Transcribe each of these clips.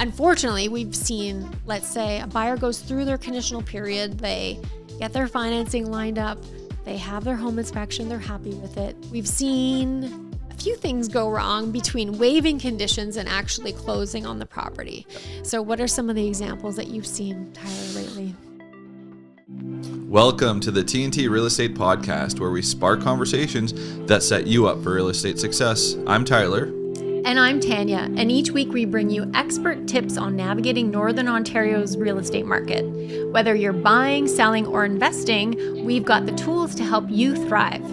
unfortunately, we've seen, let's say a buyer goes through their conditional period, they get their financing lined up, they have their home inspection, they're happy with it. We've seen a few things go wrong between waiving conditions and actually closing on the property. So what are some of the examples that you've seen, Tyler, lately? Welcome to the T&T Real Estate Podcast, where we spark conversations that set you up for real estate success. I'm Tyler. And I'm Tanya, and each week we bring you expert tips on navigating Northern Ontario's real estate market. Whether you're buying, selling, or investing, we've got the tools to help you thrive.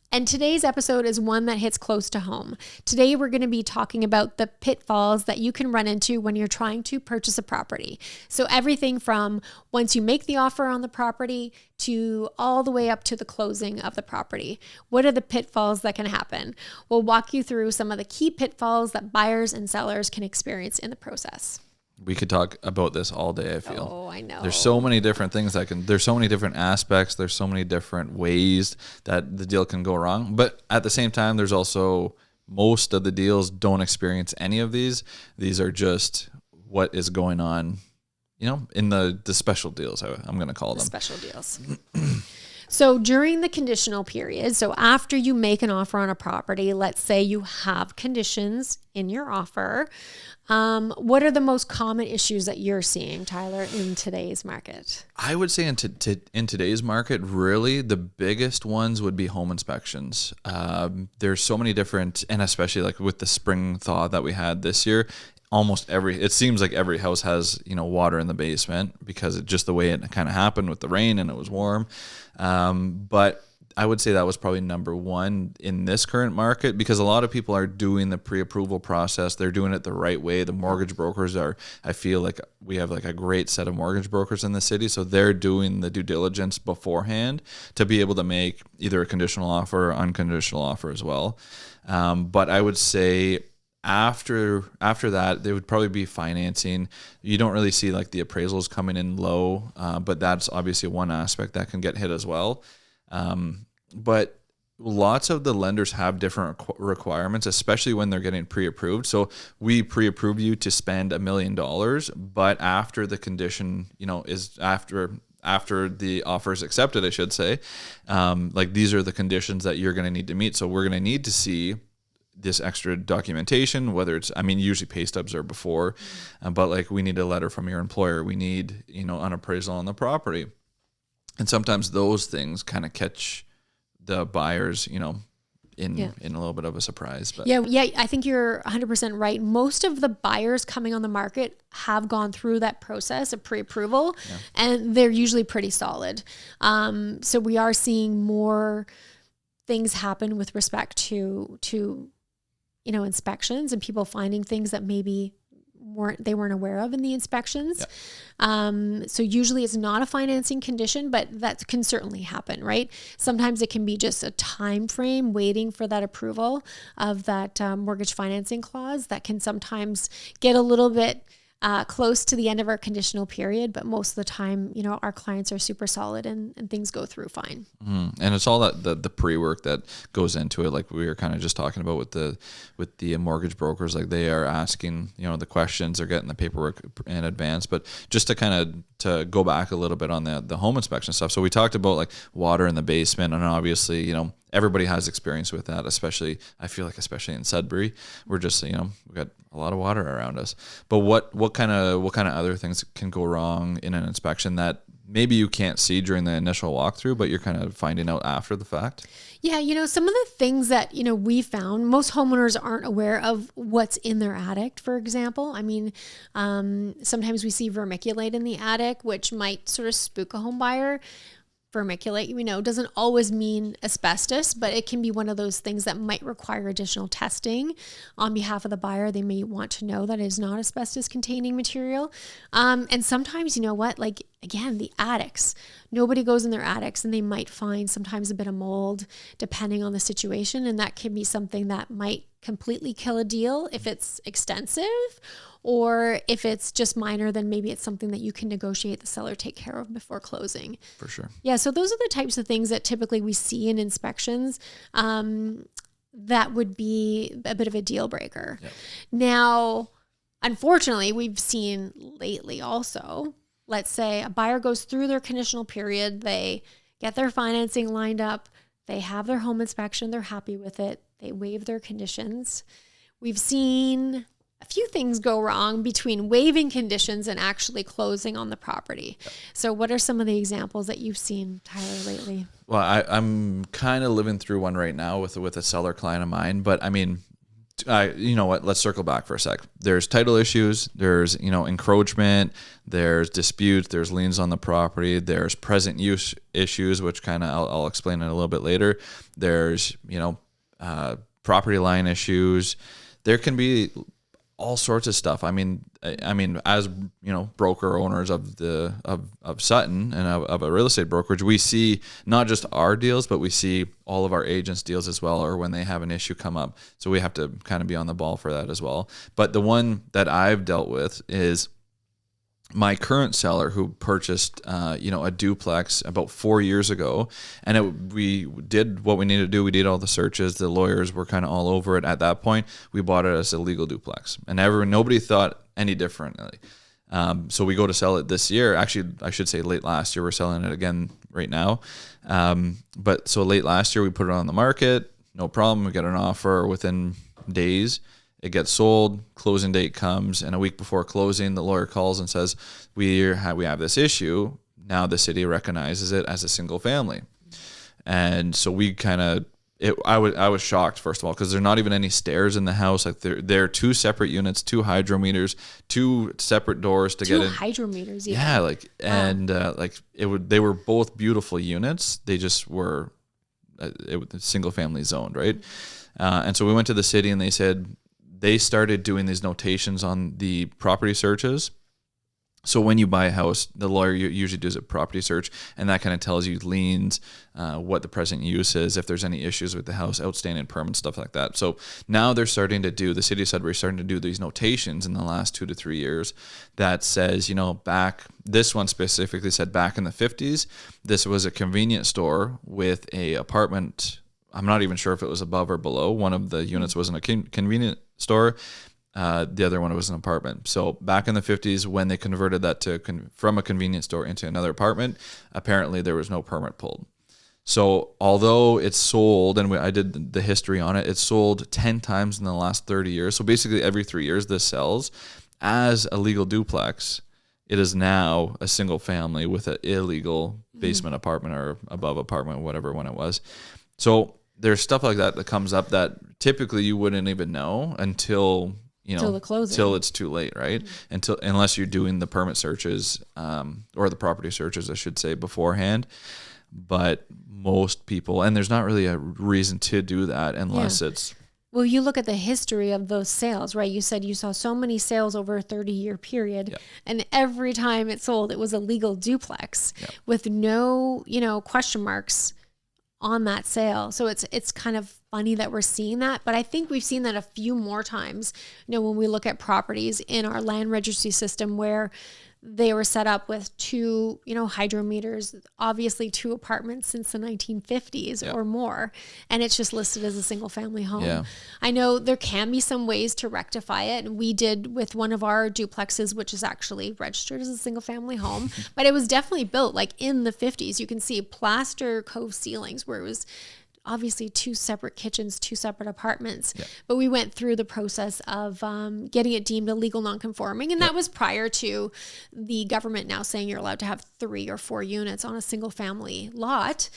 And today's episode is one that hits close to home. Today, we're going to be talking about the pitfalls that you can run into when you're trying to purchase a property. So everything from once you make the offer on the property to all the way up to the closing of the property. What are the pitfalls that can happen? We'll walk you through some of the key pitfalls that buyers and sellers can experience in the process. We could talk about this all day, I feel. Oh, I know. There's so many different things there's so many different aspects, there's so many different ways that the deal can go wrong. But at the same time, there's also most of the deals don't experience any of these. These are just what is going on, in the special deals, I'm going to call them. Special deals. So during the conditional period, so after you make an offer on a property, let's say you have conditions in your offer, what are the most common issues that you're seeing, Tyler, in today's market? I would say in today's market, really the biggest ones would be home inspections. There's so many different, and especially like with the spring thaw that we had this year, it seems like every house has, water in the basement because just the way it kind of happened with the rain and it was warm. But I would say that was probably number one in this current market because a lot of people are doing the pre-approval process. They're doing it the right way. The mortgage brokers I feel like we have like a great set of mortgage brokers in the city. So they're doing the due diligence beforehand to be able to make either a conditional offer or unconditional offer as well. But I would say after that, there would probably be financing. You don't really see like the appraisals coming in low, but that's obviously one aspect that can get hit as well. But lots of the lenders have different requirements, especially when they're getting pre-approved. So we pre-approve you to spend $1 million, but after the condition, is after the offer is accepted, I should say, like these are the conditions that you're going to need to meet. So we're going to need to see this extra documentation, whether it's, usually pay stubs are before, but like we need a letter from your employer. We need, an appraisal on the property. And sometimes those things kind of catch the buyers, in a little bit of a surprise. But Yeah, I think you're 100% right. Most of the buyers coming on the market have gone through that process of pre-approval, and they're usually pretty solid. So we are seeing more things happen with respect to inspections and people finding things that maybe they weren't aware of in the inspections. So usually it's not a financing condition, but that can certainly happen, right? Sometimes it can be just a time frame waiting for that approval of that mortgage financing clause that can sometimes get a little bit close to the end of our conditional period, but most of the time, our clients are super solid and things go through fine. And it's all that the pre-work that goes into it. Like we were kind of just talking about with the mortgage brokers, like they are asking, the questions, they're getting the paperwork in advance. But just to go back a little bit on the home inspection stuff. So we talked about like water in the basement, and obviously, everybody has experience with that, especially in Sudbury. We're just, we've got a lot of water around us. But what kind of other things can go wrong in an inspection that maybe you can't see during the initial walkthrough, but you're kind of finding out after the fact? Yeah, some of the things that, we found, most homeowners aren't aware of what's in their attic, for example. Sometimes we see vermiculite in the attic, which might sort of spook a home buyer. Vermiculite, doesn't always mean asbestos, but it can be one of those things that might require additional testing on behalf of the buyer. They may want to know that it is not asbestos containing material. And sometimes, like again, the attics. Nobody goes in their attics, and they might find sometimes a bit of mold depending on the situation. And that can be something that might completely kill a deal if it's extensive, or if it's just minor, then maybe it's something that you can negotiate the seller take care of before closing. For sure. Yeah. So those are the types of things that typically we see in inspections. That would be a bit of a deal breaker. Yep. Now, unfortunately, we've seen lately also, let's say a buyer goes through their conditional period, they get their financing lined up, they have their home inspection, they're happy with it, they waive their conditions. We've seen a few things go wrong between waiving conditions and actually closing on the property. Yep. So what are some of the examples that you've seen, Tyler, lately? Well, I'm kind of living through one right now with a seller client of mine, but I mean, you know what, let's circle back for a sec. There's title issues, there's, encroachment, there's disputes, there's liens on the property, there's present use issues, which kind of I'll explain it a little bit later. There's, property line issues. There can be all sorts of stuff. I mean, as broker owners of Sutton and of a real estate brokerage, we see not just our deals, but we see all of our agents' deals as well, or when they have an issue come up. So we have to kind of be on the ball for that as well. But the one that I've dealt with is my current seller who purchased, a duplex about 4 years ago, and we did what we needed to do. We did all the searches. The lawyers were kind of all over it. At that point, we bought it as a legal duplex, and nobody thought any differently. So we go to sell it this year. Actually, I should say late last year. We're selling it again right now. But so late last year, we put it on the market. No problem. We get an offer within days. It gets sold, closing date comes, and a week before closing, the lawyer calls and says, we have this issue. Now the city recognizes it as a single family. And so we I was shocked, first of all, because there's not even any stairs in the house. Like there are two separate units, 2 hydrometers, 2 separate doors to get in. 2 hydrometers, yeah. They were both beautiful units. They just were single family zoned, right? And so we went to the city, and they said, they started doing these notations on the property searches. So when you buy a house, the lawyer usually does a property search, and that kind of tells you liens, what the present use is, if there's any issues with the house, outstanding permits, stuff like that. So now the city of Sudbury is starting to do these notations in the last 2 to 3 years that says, this one specifically said back in the 50s, this was a convenience store with a apartment. I'm not even sure if it was above or below. One of the units was in a convenience store. The other one was an apartment. So back in the 50s, when they converted that from a convenience store into another apartment, apparently there was no permit pulled. So although it's sold, and I did the history on it, it's sold 10 times in the last 30 years. So basically every 3 years this sells as a legal duplex. It is now a single family with an illegal basement apartment or above apartment, whatever one it was. So there's stuff like that comes up that typically you wouldn't even know until the closing, till it's too late, right? Unless you're doing the permit searches, or the property searches, I should say, beforehand. But most people, and there's not really a reason to do that unless it's. Well, you look at the history of those sales, right? You said you saw so many sales over a 30-year period, and every time it sold, it was a legal duplex with no, question marks on that sale. So it's kind of funny that we're seeing that, but I think we've seen that a few more times, when we look at properties in our land registry system where they were set up with 2, hydrometers, obviously 2 apartments since the 1950s or more. And it's just listed as a single family home. Yeah. I know there can be some ways to rectify it. And we did with one of our duplexes, which is actually registered as a single family home, but it was definitely built like in the 50s. You can see plaster cove ceilings where it was obviously 2 separate kitchens, 2 separate apartments, but we went through the process of getting it deemed illegal non-conforming. And that was prior to the government now saying you're allowed to have 3 or 4 units on a single family lot.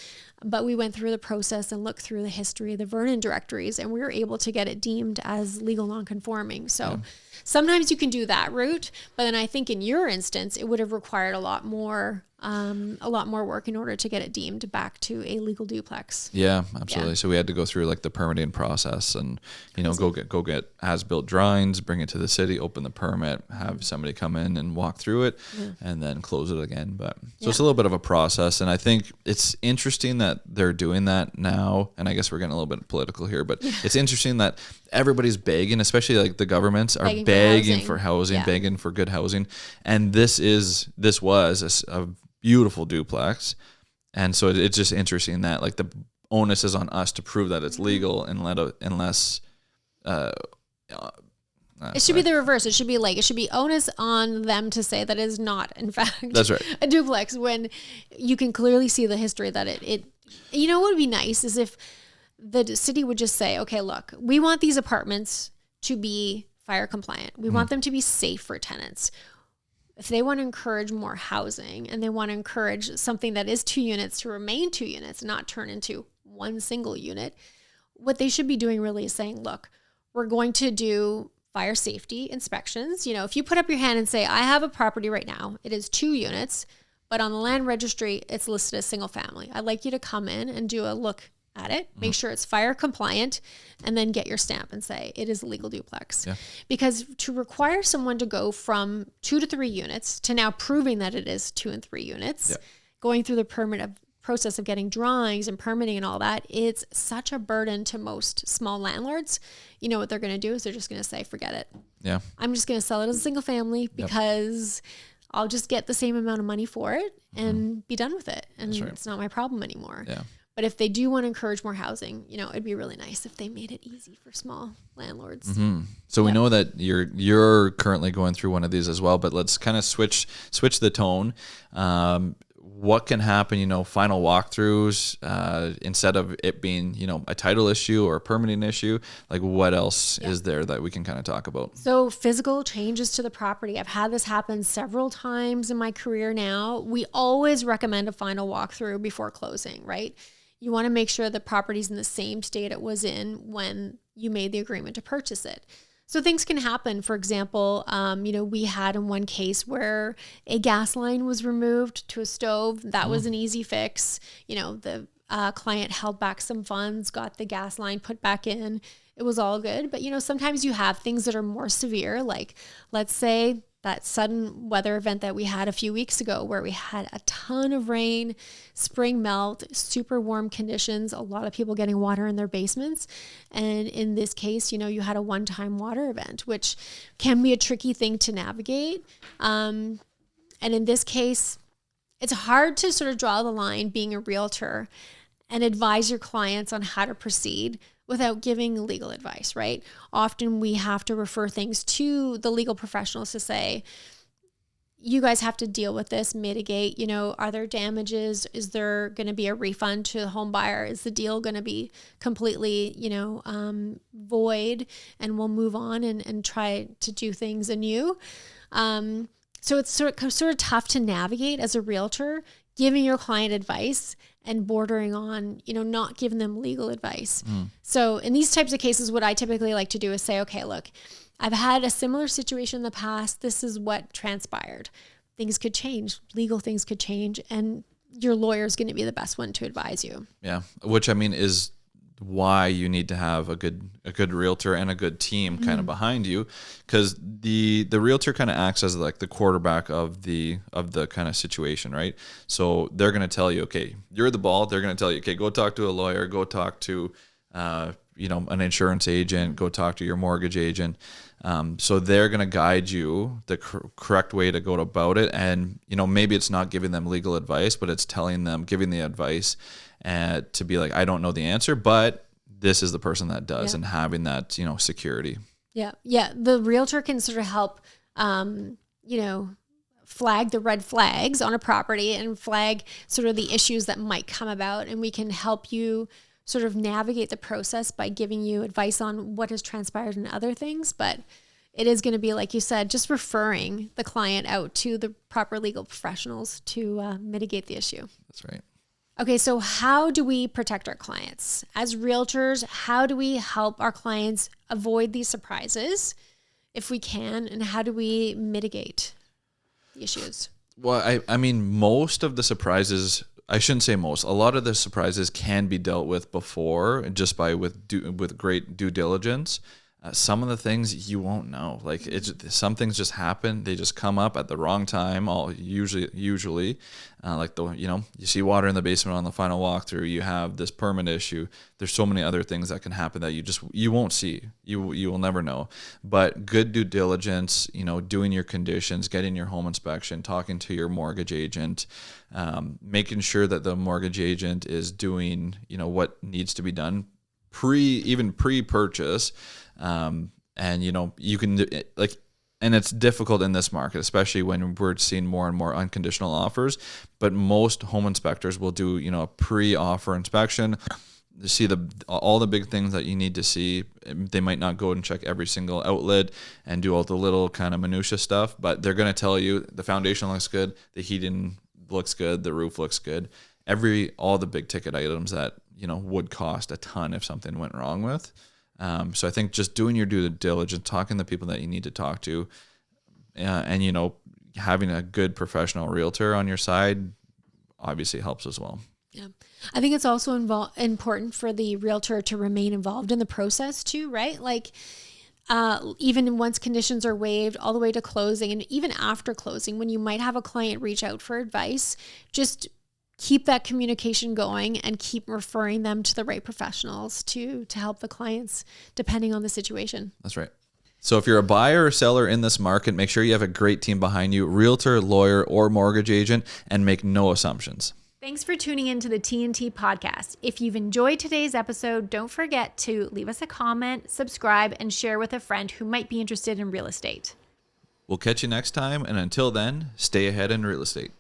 But we went through the process and looked through the history of the Vernon directories, and we were able to get it deemed as legal non-conforming. So sometimes you can do that route, but then I think in your instance, it would have required a lot more work in order to get it deemed back to a legal duplex. Yeah, absolutely. Yeah. So we had to go through like the permitting process and, go get as-built drawings, bring it to the city, open the permit, have somebody come in and walk through it and then close it again. But so it's a little bit of a process. And I think it's interesting that they're doing that now. And I guess we're getting a little bit political here, but it's interesting that everybody's begging, especially like the governments are begging for housing, begging for good housing. And this was a beautiful duplex. And so it's just interesting that like the onus is on us to prove that it's legal unless it should be the reverse. It should be onus on them to say that it is not, in fact, that's right, a duplex, when you can clearly see the history that it what would be nice is if the city would just say, okay, look, we want these apartments to be fire compliant. We want them to be safe for tenants. If they want to encourage more housing and they want to encourage something that is 2 units to remain 2 units, not turn into one single unit, what they should be doing really is saying, look, we're going to do fire safety inspections. If you put up your hand and say, I have a property right now, it is 2 units, but on the land registry, it's listed as single family. I'd like you to come in and do a look at it, make sure it's fire compliant, and then get your stamp and say it is a legal duplex. Yeah. Because to require someone to go from 2 to 3 units to now proving that it is 2 and 3 units, going through the process of getting drawings and permitting and all that, it's such a burden to most small landlords. You know what they're going to do is they're just going to say, forget it. Yeah. I'm just going to sell it as a single family because I'll just get the same amount of money for it and be done with it. And it's not my problem anymore. Yeah. But if they do want to encourage more housing, it'd be really nice if they made it easy for small landlords. Mm-hmm. So we know that you're currently going through one of these as well, but let's kind of switch the tone. What can happen, final walkthroughs, instead of it being, a title issue or a permitting issue, like what else is there that we can kind of talk about? So physical changes to the property. I've had this happen several times in my career now. We always recommend a final walkthrough before closing, right? You want to make sure the property's in the same state it was in when you made the agreement to purchase it. So things can happen. For example, we had in one case where a gas line was removed to a stove. That was an easy fix. The client held back some funds, got the gas line put back in. It was all good. But, sometimes you have things that are more severe. Like, let's say that sudden weather event that we had a few weeks ago where we had a ton of rain, spring melt, super warm conditions, a lot of people getting water in their basements. And in this case, you had a one-time water event, which can be a tricky thing to navigate. And in this case, it's hard to sort of draw the line being a realtor and advise your clients on how to proceed without giving legal advice, right? Often we have to refer things to the legal professionals to say, you guys have to deal with this, mitigate, are there damages? Is there going to be a refund to the home buyer? Is the deal going to be completely, void, and we'll move on and try to do things anew? So it's sort of tough to navigate as a realtor, giving your client advice and bordering on, not giving them legal advice. So in these types of cases, what I typically like to do is say, okay, look, I've had a similar situation in the past. This is what transpired. Things could change. Legal things could change. And your lawyer is going to be the best one to advise you. Yeah. Which is why you need to have a good realtor and a good team kind of behind you, because the realtor kind of acts as like the quarterback of the kind of situation, right? So they're going to tell you, okay, you're the ball. They're going to tell you, okay, go talk to a lawyer, go talk to an insurance agent, go talk to your mortgage agent. So they're going to guide you the correct way to go about it. And, maybe it's not giving them legal advice, but it's telling them, giving the advice to be like, I don't know the answer, but this is the person that does, and having that, security. Yeah. Yeah. The realtor can sort of help, flag the red flags on a property and flag sort of the issues that might come about. And we can help you sort of navigate the process by giving you advice on what has transpired and other things. But it is going to be, like you said, just referring the client out to the proper legal professionals to mitigate the issue. That's right. Okay, so how do we protect our clients? As realtors, how do we help our clients avoid these surprises if we can? And how do we mitigate the issues? Well, I mean, most of the surprises, I shouldn't say most, a lot of the surprises can be dealt with before just with great due diligence. Some of the things you won't know, like some things just happen. They just come up at the wrong time. Usually, like you see water in the basement on the final walkthrough. You have this permit issue. There's so many other things that can happen that you won't see. You will never know. But good due diligence, doing your conditions, getting your home inspection, talking to your mortgage agent, making sure that the mortgage agent is doing what needs to be done pre-purchase. And you can and it's difficult in this market, especially when we're seeing more and more unconditional offers, but most home inspectors will do, a pre-offer inspection to see all the big things that you need to see. They might not go and check every single outlet and do all the little kind of minutia stuff, but they're going to tell you the foundation looks good, the heating looks good, the roof looks good, all the big ticket items that, would cost a ton if something went wrong with. So I think just doing your due diligence, talking to the people that you need to talk to, and having a good professional realtor on your side obviously helps as well. Yeah. I think it's also important for the realtor to remain involved in the process too, right? Like even once conditions are waived all the way to closing, and even after closing, when you might have a client reach out for advice, just keep that communication going and keep referring them to the right professionals to help the clients depending on the situation. That's right. So if you're a buyer or seller in this market, make sure you have a great team behind you, realtor, lawyer, or mortgage agent, and make no assumptions. Thanks for tuning into the TNT podcast. If you've enjoyed today's episode, don't forget to leave us a comment, subscribe, and share with a friend who might be interested in real estate. We'll catch you next time. And until then, stay ahead in real estate.